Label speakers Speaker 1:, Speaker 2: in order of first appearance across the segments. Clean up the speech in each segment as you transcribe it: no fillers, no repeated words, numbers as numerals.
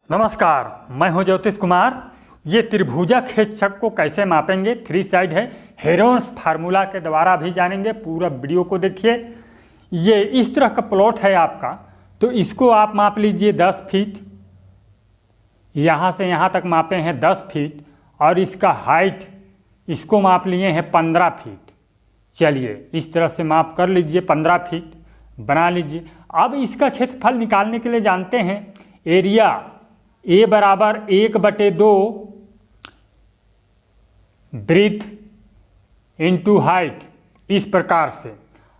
Speaker 1: नमस्कार, मैं हूं ज्योतिष कुमार। ये त्रिभुजक हेचक को कैसे मापेंगे, 3 साइड है, हेरोन्स फार्मूला के द्वारा भी जानेंगे। पूरा वीडियो को देखिए। ये इस तरह का प्लॉट है आपका, तो इसको आप माप लीजिए 10 फीट। यहाँ से यहाँ तक मापे हैं 10 फीट और इसका हाइट इसको माप लिए हैं 15 फीट। चलिए इस तरह से माप कर लीजिए, 15 फीट बना लीजिए। अब इसका क्षेत्रफल निकालने के लिए जानते हैं एरिया ए बराबर 1/2 ब्रीथ इंटू हाइट, इस प्रकार से।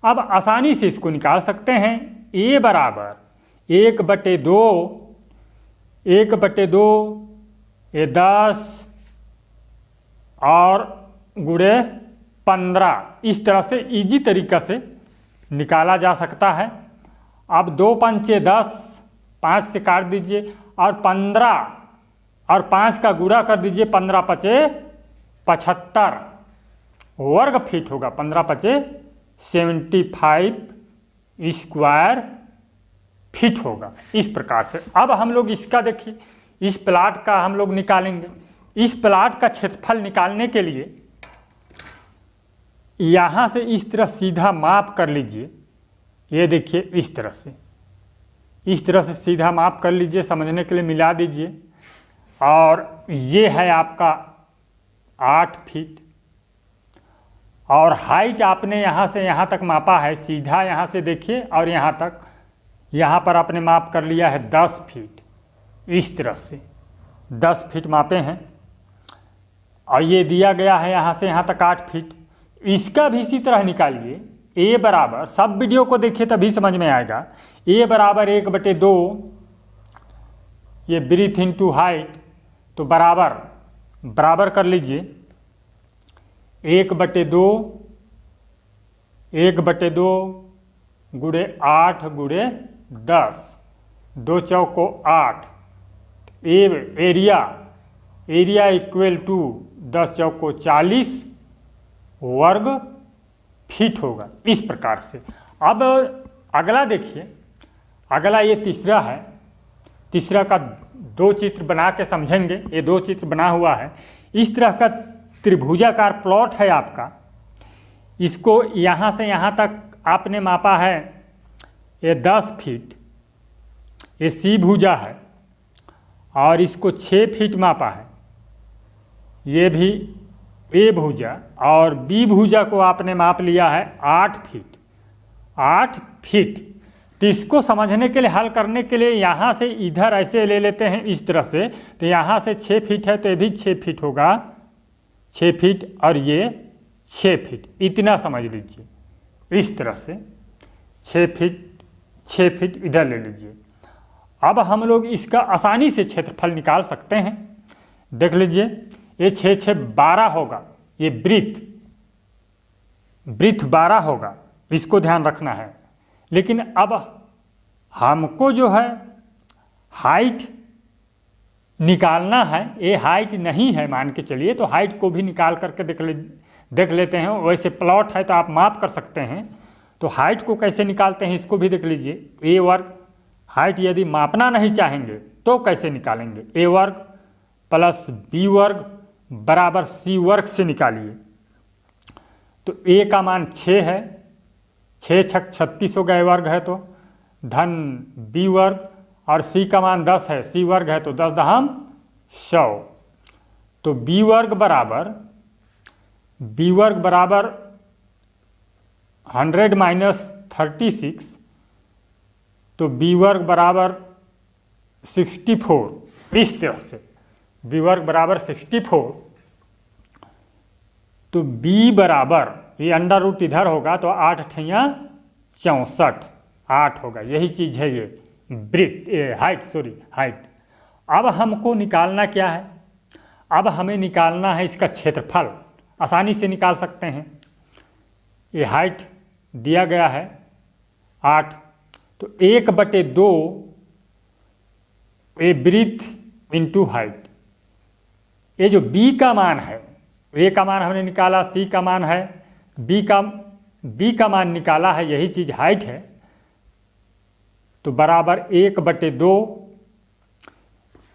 Speaker 1: अब आसानी से इसको निकाल सकते हैं। ए बराबर 1/2 ये 10 और गुणे 15, इस तरह से इजी तरीका से निकाला जा सकता है। अब 2 पंचे 10, 5 से काट दीजिए और 15 और 5 का गुणा कर दीजिए, 15 पचे 75 वर्ग फीट होगा। 15 पचे 75 स्क्वायर फीट होगा, इस प्रकार से। अब हम लोग इसका देखिए, इस प्लाट का हम लोग निकालेंगे। इस प्लाट का क्षेत्रफल निकालने के लिए यहाँ से इस तरह सीधा माप कर लीजिए। ये देखिए इस तरह से सीधा माप कर लीजिए, समझने के लिए मिला दीजिए। और ये है आपका 8 फीट और हाइट आपने यहाँ से यहाँ तक मापा है, सीधा यहाँ से देखिए और यहाँ तक, यहाँ पर आपने माप कर लिया है 10 फीट। इस तरह से 10 फीट मापे हैं और ये दिया गया है यहाँ से यहाँ तक 8 फीट। इसका भी इसी तरह निकालिए। ए बराबर, सब वीडियो को देखिए तभी समझ में आएगा। ए बराबर 1/2 ये ब्रीथ इंटू हाइट, तो बराबर कर लीजिए। 1/2 गुणे 8 गुणे 10, 2 चौको 8। एरिया इक्वल टू 10 चौको 40 वर्ग फीट होगा, इस प्रकार से। अब अगला देखिए, अगला ये तीसरा है। तीसरा का 2 चित्र बना के समझेंगे। ये 2 चित्र बना हुआ है। इस तरह का त्रिभुजाकार प्लॉट है आपका। इसको यहाँ से यहाँ तक आपने मापा है ये 10 फीट, ये सी भुजा है, और इसको 6 फीट मापा है। ये भी ए भुजा, और बी भुजा को आपने माप लिया है 8 फीट। तो इसको समझने के लिए, हल करने के लिए यहाँ से इधर ऐसे ले लेते हैं इस तरह से। तो यहाँ से 6 फीट है तो ये भी 6 फीट होगा, 6 फीट और ये 6 फीट, इतना समझ लीजिए। इस तरह से 6 फीट इधर ले लीजिए। अब हम लोग इसका आसानी से क्षेत्रफल निकाल सकते हैं। देख लीजिए, ये 6 12 होगा। ये ब्रीथ 12 होगा, इसको ध्यान रखना है। लेकिन अब हमको जो है हाइट निकालना है। ये हाइट नहीं है मान के चलिए, तो हाइट को भी निकाल करके देख लेते हैं। वैसे प्लॉट है तो आप माप कर सकते हैं। तो हाइट को कैसे निकालते हैं इसको भी देख लीजिए। ए वर्ग, हाइट यदि मापना नहीं चाहेंगे तो कैसे निकालेंगे? ए वर्ग प्लस बी वर्ग बराबर सी वर्ग से निकालिए। तो ए का मान 6 है, 6 छक 36 हो गए, वर्ग है तो धन बी वर्ग, और सी का मान 10 है, सी वर्ग है तो 10 दहम 100। तो बी वर्ग बराबर 100 माइनस 36, तो बी वर्ग बराबर 64। इस तरह से बी वर्ग बराबर 64। तो बी बराबर, ये अंडर रूट इधर होगा तो 8 अठैया 64, 8 होगा। यही चीज़ है ये हाइट। अब हमको निकालना क्या है? अब हमें निकालना है इसका क्षेत्रफल। आसानी से निकाल सकते हैं। ये हाइट दिया गया है 8, तो 1/2 ये ब्रीथ इंटू हाइट। ये जो बी का मान है, ए का मान हमने निकाला, सी का मान है, बी का मान निकाला है, यही चीज़ हाइट है। तो बराबर 1/2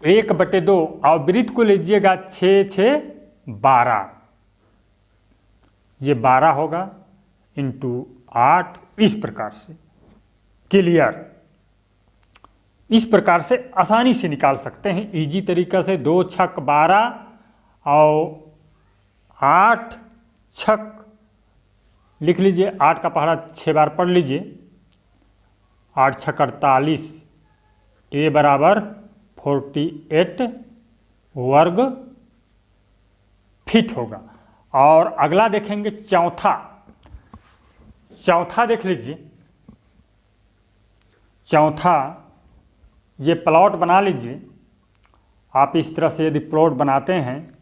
Speaker 1: 1/2 और वृत्त को लीजिएगा 6 6 12, ये 12 होगा इंटू 8, इस प्रकार से। क्लियर? इस प्रकार से आसानी से निकाल सकते हैं इजी तरीका से। 2 छक 12 और 8 छक लिख लीजिए, 8 का पहाड़ा 6 बार पढ़ लीजिए। 8 छक 48, ए बराबर 48 वर्ग फीट होगा। और अगला देखेंगे चौथा। चौथा देख लीजिए, चौथा ये प्लॉट बना लीजिए आप। इस तरह से यदि प्लॉट बनाते हैं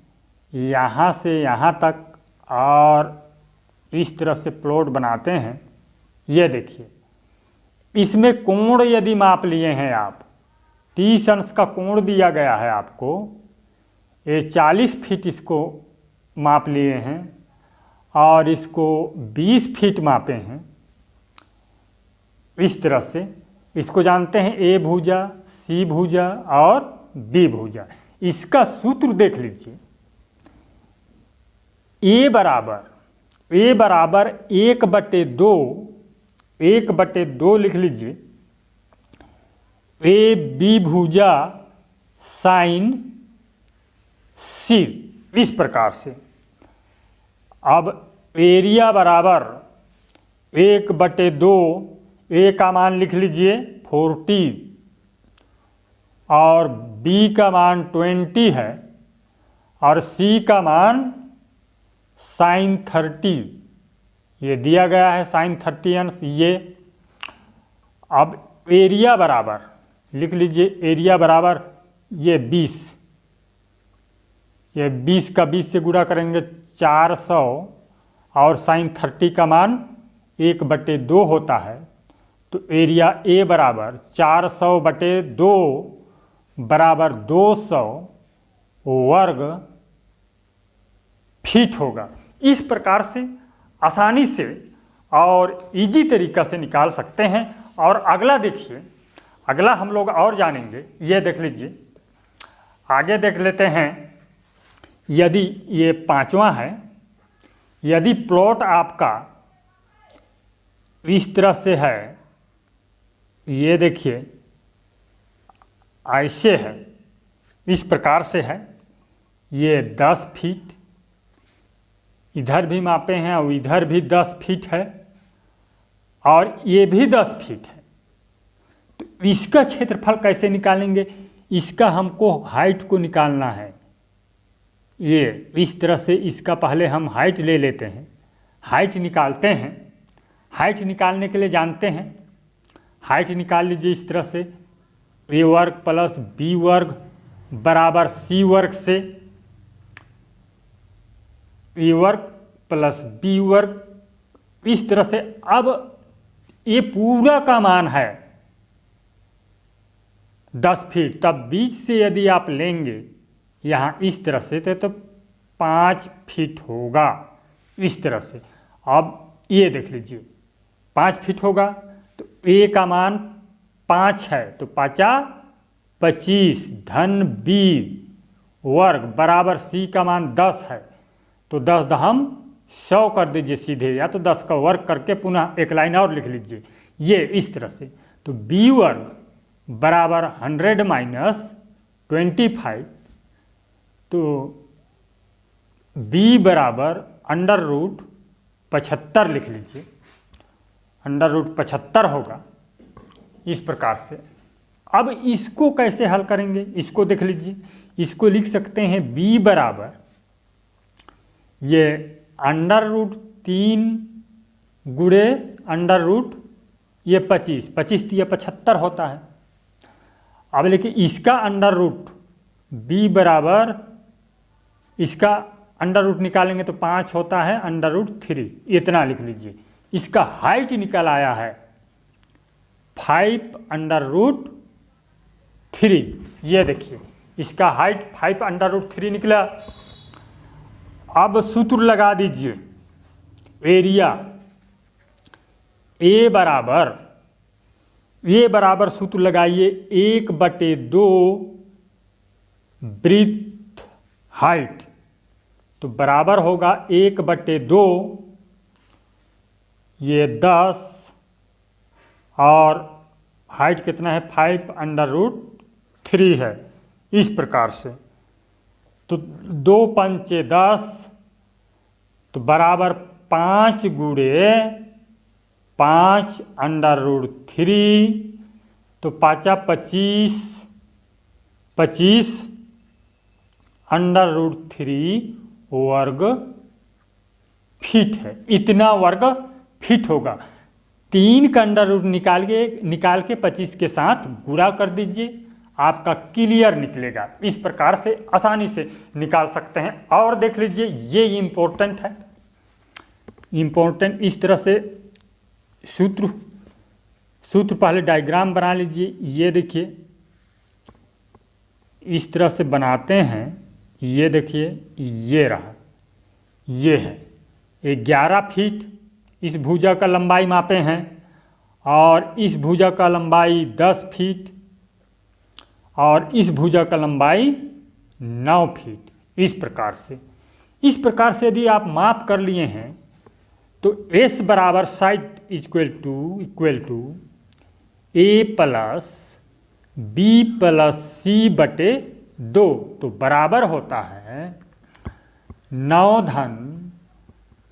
Speaker 1: यहाँ से यहाँ तक और इस तरह से प्लॉट बनाते हैं, ये देखिए इसमें कोण यदि माप लिए हैं आप, 30 अंश का कोण दिया गया है आपको, ये 40 फीट इसको माप लिए हैं और इसको 20 फीट मापे हैं। इस तरह से इसको जानते हैं ए भुजा, सी भुजा और बी भुजा। इसका सूत्र देख लीजिए, ए बराबर 1/2 लिख लीजिए, ए बी भुजा साइन सी, इस प्रकार से। अब एरिया बराबर 1/2, ए का मान लिख लीजिए 40 और बी का मान 20 है और सी का मान साइन 30, ये दिया गया है साइन 30 अंश ये। अब एरिया बराबर लिख लीजिए, एरिया बराबर ये 20, ये 20 का 20 से गुणा करेंगे 400 और साइन 30 का मान 1/2 होता है। तो एरिया ए बराबर 400/2 बराबर 200 वर्ग फीट होगा। इस प्रकार से आसानी से और इजी तरीका से निकाल सकते हैं। और अगला देखिए, अगला हम लोग और जानेंगे, ये देख लीजिए। आगे देख लेते हैं, यदि ये 5वां है, यदि प्लॉट आपका इस तरह से है, ये देखिए ऐसे है, इस प्रकार से है, ये 10 फीट इधर भी मापे हैं और इधर भी 10 फीट है और ये भी 10 फीट है। तो इसका क्षेत्रफल कैसे निकालेंगे? इसका हमको हाइट को निकालना है। ये इस तरह से इसका पहले हम हाइट ले लेते हैं, हाइट निकालते हैं। हाइट निकालने के लिए जानते हैं, हाइट निकाल लीजिए इस तरह से, ए वर्ग प्लस बी वर्ग बराबर सी वर्ग से, ए वर्ग प्लस बी वर्ग, इस तरह से। अब ये पूरा का मान है 10 फीट, तब बीच से यदि आप लेंगे यहाँ इस तरह से तो 5 फीट होगा, इस तरह से। अब ये देख लीजिए 5 फीट होगा, तो ए का मान 5 है, तो 5 25 धन बी वर्ग बराबर सी का मान 10 है, तो 10 दहम 100 कर दीजिए सीधे, या तो 10 का वर्ग करके पुनः एक लाइन और लिख लीजिए, ये इस तरह से। तो बी वर्ग बराबर 100 माइनस 25, तो बी बराबर √75 लिख लीजिए, √75 होगा, इस प्रकार से। अब इसको कैसे हल करेंगे, इसको देख लीजिए। इसको लिख सकते हैं b बराबर ये √3 गुणे ये 25 तो 75 होता है। अब लेकिन इसका b बराबर, इसका √ निकालेंगे तो 5 होता है, √3 इतना लिख लीजिए। इसका हाइट निकल आया है 5√3, ये देखिए इसका हाइट 5√3 निकला। अब सूत्र लगा दीजिए, एरिया ए बराबर सूत्र लगाइए 1/2 ब्रीथ हाइट, तो बराबर होगा 1/2, ये 10 और हाइट कितना है 5√3 है। इस प्रकार से तो 2 पंचे 10 तो बराबर 5 गुणे 5√3 तो 5 25 √3 वर्ग फीट है। इतना वर्ग फीट होगा। 3 का अंडर रूट निकाल के 25 के साथ गुणा कर दीजिए, आपका क्लियर निकलेगा। इस प्रकार से आसानी से निकाल सकते हैं। और देख लीजिए, ये इम्पोर्टेंट है, इम्पोर्टेंट। इस तरह से सूत्र पहले डायग्राम बना लीजिए। ये देखिए, इस तरह से बनाते हैं। ये देखिए, ये रहा, ये है 11 फीट इस भुजा का लंबाई मापे हैं, और इस भुजा का लंबाई 10 फीट, और इस भुजा का लंबाई 9 फीट। इस प्रकार से यदि आप माप कर लिए हैं तो S बराबर side equal to A plus B plus C बटे 2, तो बराबर होता है 9 धन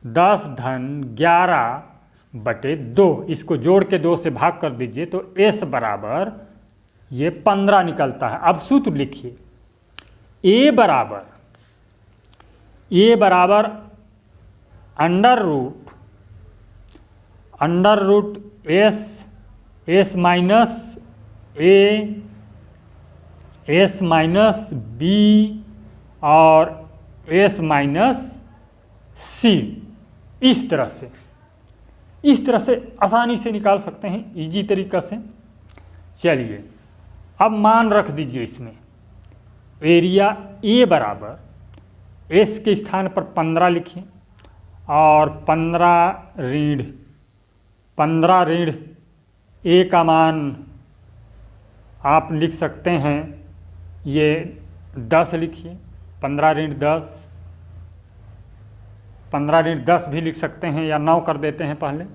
Speaker 1: 10 धन 11 बटे 2। इसको जोड़ के 2 से भाग कर दीजिए तो S बराबर ये 15 निकलता है। अब सूत्र लिखिए, A बराबर under root S minus A S minus B और S माइनस C। इस तरह से आसानी से निकाल सकते हैं, इजी तरीका से। चलिए अब मान रख दीजिए इसमें। एरिया A बराबर S के स्थान पर 15 लिखिए, और 15 ऋण A का मान आप लिख सकते हैं, ये 10 लिखिए। 15 ऋण 10 भी लिख सकते हैं, या 9 कर देते हैं पहले।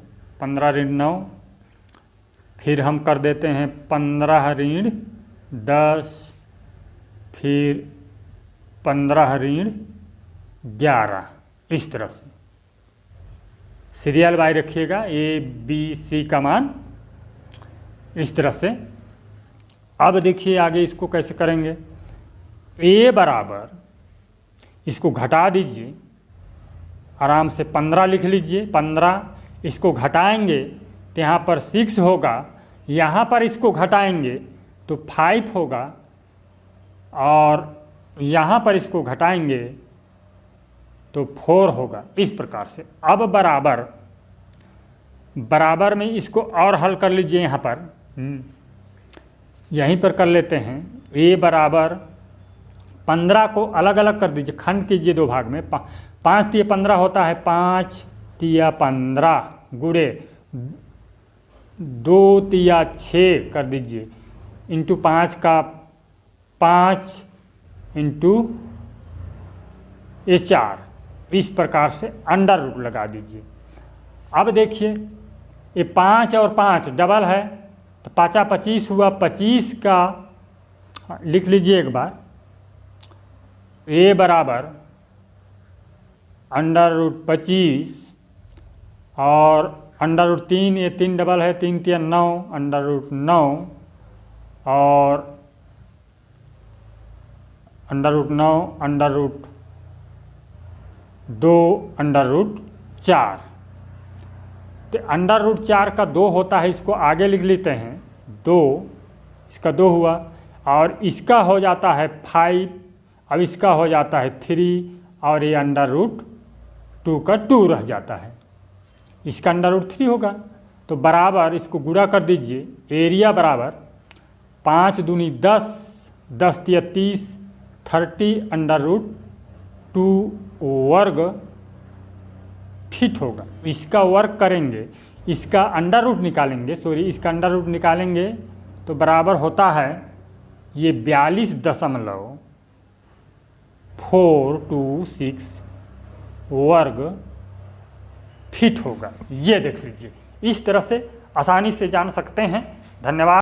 Speaker 1: 15 ऋण 9, फिर हम कर देते हैं 15 ऋण 10, फिर 15 ऋण 11। इस तरह से सीरियल बाई रखिएगा, A B C का मान इस तरह से। अब देखिए आगे इसको कैसे करेंगे। A बराबर, इसको घटा दीजिए आराम से, 15 लिख लीजिए। 15 इसको घटाएंगे तो यहाँ पर 6 होगा, यहाँ पर इसको घटाएंगे तो 5 होगा, और यहाँ पर इसको घटाएंगे तो 4 होगा। इस प्रकार से अब बराबर में इसको और हल कर लीजिए। यहाँ पर यहीं पर कर लेते हैं। A बराबर 15 को अलग अलग कर दीजिए, खंड कीजिए 2 भाग में। 5 तिया 15 होता है, 5 तिया 15 गुणे 2 तिया 6 कर दीजिए, इंटू 5 का 5 इंटू ये 4। इस प्रकार से अंडर रूट लगा दीजिए। अब देखिए, ये 5 और 5 डबल है, तो 5 25 हुआ। 25 का लिख लीजिए एक बार। A बराबर अंडर रूट 25 और अंडर रूट 3, ये 3 डबल है, 3 तिया 9, अंडर रूट 9 और under root 9 under root 2 under root 4। तो अंडर रूट 4 का 2 होता है, इसको आगे लिख लेते हैं 2, इसका 2 हुआ, और इसका हो जाता है 5, अब इसका हो जाता है 3, और ये अंडर रूट 2 का 2 रह जाता है, इसका अंडर रूट 3 होगा। तो बराबर इसको गुणा कर दीजिए। एरिया बराबर 5 दूनी 10, 10 तिया 30, 30 अंडर रूट 2 वर्ग फीट होगा। इसका वर्ग करेंगे, इसका अंडर रूट निकालेंगे, इसका अंडर रूट निकालेंगे तो बराबर होता है ये 42.5 426 वर्ग फीट होगा। ये देख लीजिए, इस तरह से आसानी से जान सकते हैं। धन्यवाद।